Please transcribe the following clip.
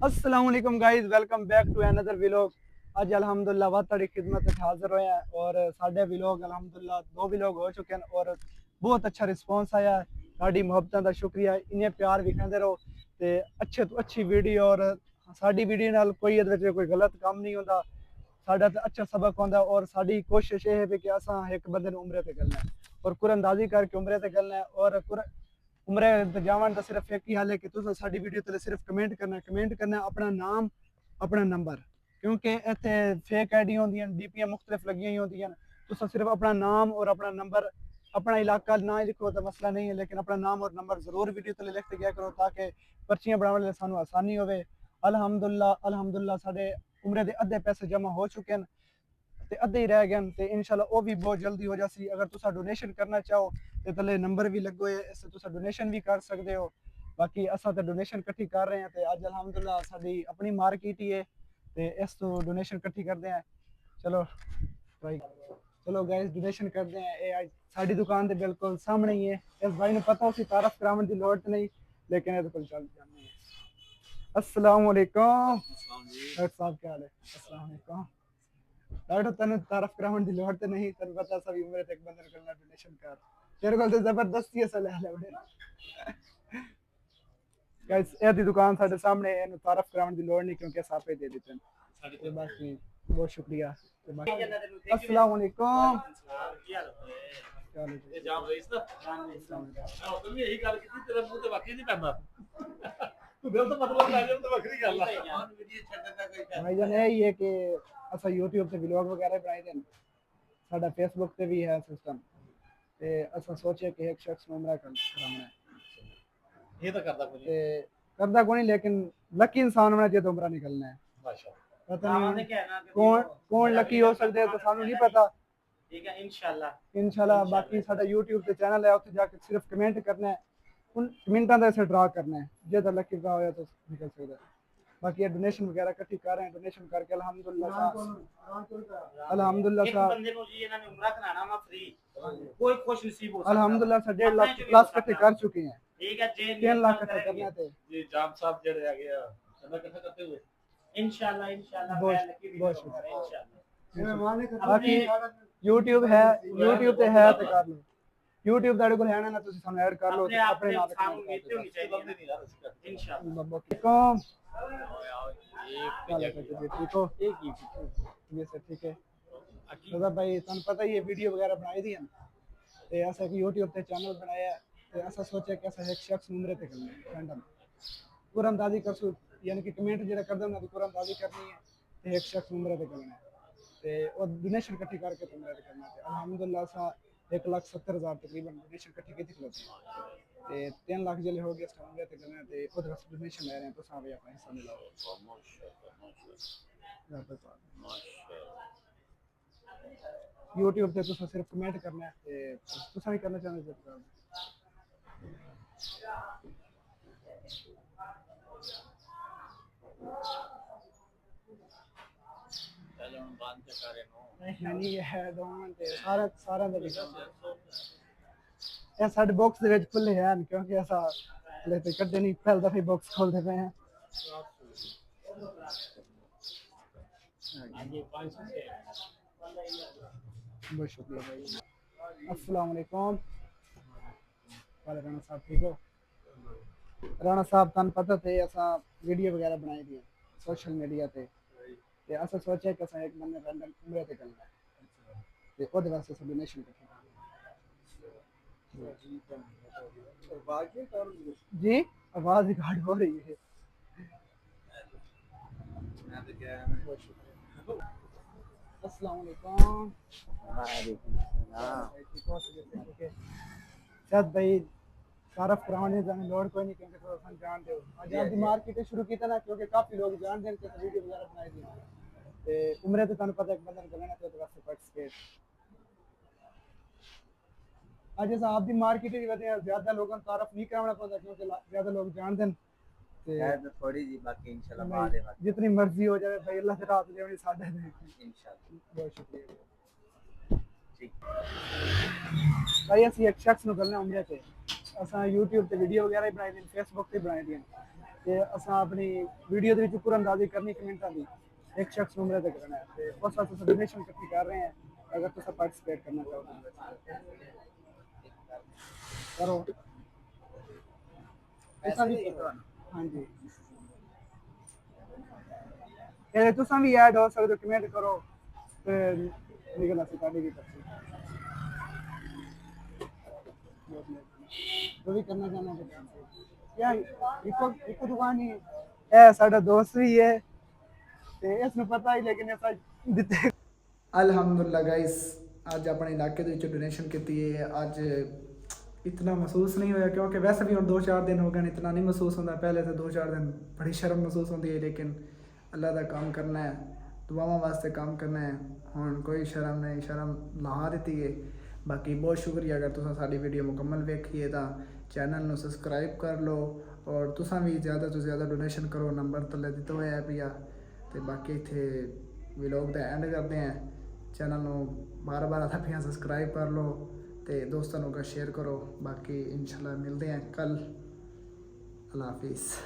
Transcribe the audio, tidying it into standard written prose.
अस्सलाम वालेकुम guys, welcome back to another vlog. ਅੱਜ ਅਲਹਮਦੁਲਿल्लाह ਵਾ ਤੁਹਾਡੀ ਖਿਦਮਤ ਵਿੱਚ ਹਾਜ਼ਰ ਹੋਏ ਹਾਂ ਔਰ ਸਾਡੇ ਵਲੌਗ ਅਲਹਮਦੁਲਿल्लाह ਦੋ ਵਲੌਗ ਹੋ ਚੁੱਕੇ ਹਨ ਔਰ ਬਹੁਤ ਅੱਛਾ ਰਿਸਪੌਂਸ ਆਇਆ। ਸਾਡੀ ਮੁਹੱਬਤਾਂ ਦਾ ਸ਼ੁਕਰੀਆ, ਇੰਨੇ ਪਿਆਰ ਵਿਖਾਉਂਦੇ ਰਹੋ ਤੇ ਅੱਛੇ ਤੋਂ ਅੱਛੀ ਵੀਡੀਓ ਔਰ ਸਾਡੀ ਵੀਡੀਓ ਨਾਲ ਕੋਈ ਇਹਦੇ ਵਿੱਚ ਕੋਈ ਗਲਤ ਕੰਮ ਨਹੀਂ ਹੁੰਦਾ। ਸਾਡਾ ਤਾਂ ਅੱਛਾ ਸਬਕ ਹੁੰਦਾ ਔਰ ਸਾਡੀ ਕੋਸ਼ਿਸ਼ ਇਹ ਹੈ ਕਿ ਅਸਾਂ ਇੱਕ ਬੰਦੇ ਨੂੰ ਉਮਰੇ ਤੇ ਕਰਨਾ ਹੈ ਔਰ ਕੁਰਾਨਦਾਜ਼ੀ ਕਰਕੇ ਉਮਰੇ ਤੇ ਕਰਨਾ ਹੈ ਔਰ उमरे जावन का सिर्फ एक ही हाल है कि तुम साडी वीडियो तले सिर्फ कमेंट करना अपना नाम अपना नंबर, क्योंकि इतने फेक आईडी होंदियां डीपीयां मुख्तलिफ लगी हुई होंदियां। तुम सिर्फ अपना नाम और अपना नंबर, अपना इलाका ना ही लिखो तो मसला नहीं है, लेकिन अपना नाम और नंबर जरूर वीडियो तले लिखते गया करो ताकि पर्चियां बनाने सानू आसानी होवे। अल्हम्दुलिल्लाह साडे उमरे दे अद्धे पैसे जमा हो चुके हैं ते अद्धे ही रह गए ते इंशाल्लाह वो भी बहुत जल्दी हो जासी। अगर तुसा डोनेशन करना चाहो तो थले नंबर भी लगो है, इससे तुसा डोनेशन भी कर सकते हो। बाकी असा तो डोनेशन इकट्ठी कर रहे हैं ते अज अल्हम्दुलिल्लाह साडी अपनी मार्केट ही है ते इस तो डोनेशन इकट्ठी करते हैं। चलो ट्राई, चलो गाइस डोनेशन करते हैं। ये आज साडी दुकान के बिल्कुल सामने ही है। इस भाई ने पता उसी तारफ करावन की लोड़ नहीं, लेकिन ये तो चल जाने हैं। अस्सलाम वालेकुम डॉक्टर साहब, क्या हाल है? अस्सलाम वालेकुम डॉक्टर, तेन तारफ करावन की लोड़ तो नहीं, तेन पता सभी उम्र तक बंदन करना डोनेशन कर तेरे को तो जबरदस्ती ऐसा ले ले गाइस ये दी दुकान साडे सामने है, इन्हें तारफ करावन की लोड़ नहीं क्योंकि साफे दे देते हैं। तो बाकी बहुत शुक्रिया। तो बाकी अस्सलाम वालेकुम, क्या हाल है? ये जाम रईस ना हां तुम यही गल की तेरे मुंह ते वाकई नहीं पैंदा तू दिल तो मतलब ला ले तो वखरी गल है वीडियो छड्डदा कोई भाई जान यही है कि असा YouTube ते व्लॉग वगैरह बनाए देन, साडा फेसबुक ते भी है सिस्टम ते असा सोचे कि एक शख्स ਨੂੰ ਉਮਰਾ कराना है। ये तो करदा कोई नहीं, लेकिन लकी इंसान होना चाहिए तो उमरा निकलना है। माशाल्लाह पता नहीं कौन कौन लकी हो सकते हैं तो सानू नहीं पता। ठीक है इंशाल्लाह बाकी साडा YouTube ते चैनल है, उत्थे जाके सिर्फ कमेंट करना है, उन कमेंटां दा इसे ड्रा करना है, जे तो लकी ड्रा होया तो निकल सकता है। बाकी ये डोनेशन वगैरह इकट्ठी कर रहे हैं, डोनेशन करके अल्हम्दुलिल्लाह बंदे नु जी इन्होंने उमरा कराना वा फ्री, कोई खुश नसीब हो सकता है। अल्हम्दुलिल्लाह 1.5 लाख प्लस इकट्ठे कर चुके हैं। ठीक है जे 3 लाख इकट्ठे करना थे जी। जाम साहब जेड़े आ गया चंदा इकट्ठा करते हुए इंशाल्लाह बहुत शुक्रिया इंशाल्लाह। बाकी YouTube है, YouTube पे है तो कर लो, YouTube दाड़े को है ना तुसी सामने ऐड कर लो अपने नाम पे काम नीति होनी चाहिए इंशाल्लाह। कम ठीक हो ये सब ठीक है। तो भाई तुम पता ही है वीडियो वगैरह बनाई दी है ते ऐसा कि YouTube पे चैनल बनाया है ते ऐसा सोचा कि ऐसा एक शख्स उम्रे पे करना है रैंडम कुरानदाजी करसू, यानी कि कमेंट जेड़ा कर दे ना तो कुरानदाजी करनी है ते एक शख्स उम्रे पे करना है ते और डोनेशन इकट्ठी करके उम्रे पे करना है। अल्हम्दुलिल्लाह सा 1,70,000 तकरीबन डोनेशन इकट्ठी की थी ते 3 लाख जले हो गए उम्रे पे करना है ते खुद डोनेशन ले रहे हैं तो सारे अपना हिस्सा मिलाओ। YouTube पे तुसा सिर्फ कमेंट करना है ते तुसा भी करना चाहते हो नहीं है दोन ते सारा दा ये साडे बॉक्स दे विच खुले हैं क्योंकि ऐसा ले ते कड्डे नहीं, पहले दफे बॉक्स खोलते पे हैं। बहुत शुक्रिया भाई। अस्सलाम वालेकुम वाले राणा साहब, ठीक हो? राणा साहब तन पता थे असा वीडियो वगैरह बनाई दी सोशल मीडिया ते असा सोचा कि असा एक बंदे रैंडम उम्रे ते करना है ते ओदे वास्ते सब डोनेशन करना जी। आवाज रिकॉर्ड हो रही है। अस्सलाम वालेकुम शायद भाई तारफ कराने जाने लोड कोई नहीं क्योंकि थोड़ा सा जान दो आज आप दी मार्केट शुरू की था ना क्योंकि काफी लोग जान देन के वीडियो वगैरह बनाई दी ते उम्रे तो तन पता एक बंदन करना तो वास्ते पार्टिसिपेट आज ऐसा आप दी मार्केट की वजह ज्यादा लोगों तारफ नहीं कराना पड़ता क्योंकि ज्यादा लोग जान देन तो थोड़ी जी बाकी इंशाल्लाह बाद में जितनी मर्जी हो जाए भाई अल्लाह से रात देवनी साडे इंशाल्लाह। बहुत शुक्रिया ठीक भाई। असि एक शख्स नु करना उम्रे ते असा YouTube ते वीडियो वगैरह बनाई दी, Facebook ते बनाई दी ਤੇ ਅਸਾਂ ਆਪਣੀ ਵੀਡੀਓ ਦੇ ਵਿੱਚ ਪੂਰਾ ਅੰਦਾਜ਼ੀ ਕਰਨੀ ਕਮੈਂਟਾਂ ਦੀ ਇੱਕ ਸ਼ਖਸ ਨੂੰ ਮੇਰੇ ਤੇ ਕਰਨਾ ਹੈ ਤੇ ਉਸ ਵਾਸਤੇ ਅਸੀਂ ਡੋਨੇਸ਼ਨ ਇਕੱਠੀ ਕਰ ਰਹੇ ਹਾਂ ਅਗਰ ਤੁਸੀਂ ਪਾਰਟਿਸਿਪੇਟ ਕਰਨਾ ਚਾਹੋ ਤਾਂ ਕਰੋ ऐसा भी हाँ जी ये तुसा भी ऐड हो सकते हो कमेंट करो फिर निकल आसी काटी भी करती जो भी करना चाहना है यार इको दुकान ही है साडा दोस्त भी है ते इसने पता ही लेकिन ऐसा दिते ਅਲਹਮਦੁਲਿਲਾ ਗਾइस ਅੱਜ ਆਪਣੇ ਇਲਾਕੇ ਦੇ ਵਿੱਚ ਡੋਨੇਸ਼ਨ ਕੀਤੀ ਹੈ ਅੱਜ इतना महसूस नहीं होया क्योंकि वैसे भी हम 2-4 दिन हो गए इतना नहीं महसूस होता पहले तो 2-4 दिन बड़ी शर्म महसूस होती है लेकिन अल्लाह का काम करना है दुआवां वास्ते काम करना है हुण कोई शर्म नहीं शर्म ला दी है बाकी बहुत शुक्रिया अगर तुसा साडी वीडियो मुकम्मल वेखी है तो चैनल नू सबसक्राइब कर लो और तुसा भी ज़्यादा तो ज़्यादा डोनेशन करो नंबर थल्ले दिता होया है पिया तो बाकी इत्थे व्लॉग दा एंड करते हैं चैनल नू बार-बार आता पिया सबसक्राइब कर लो ਤੇ ਦੋਸਤਾਂ ਨੂੰ शेयर करो बाकी इंशाल्लाह मिलते हैं कल अल्लाह हाफिज़।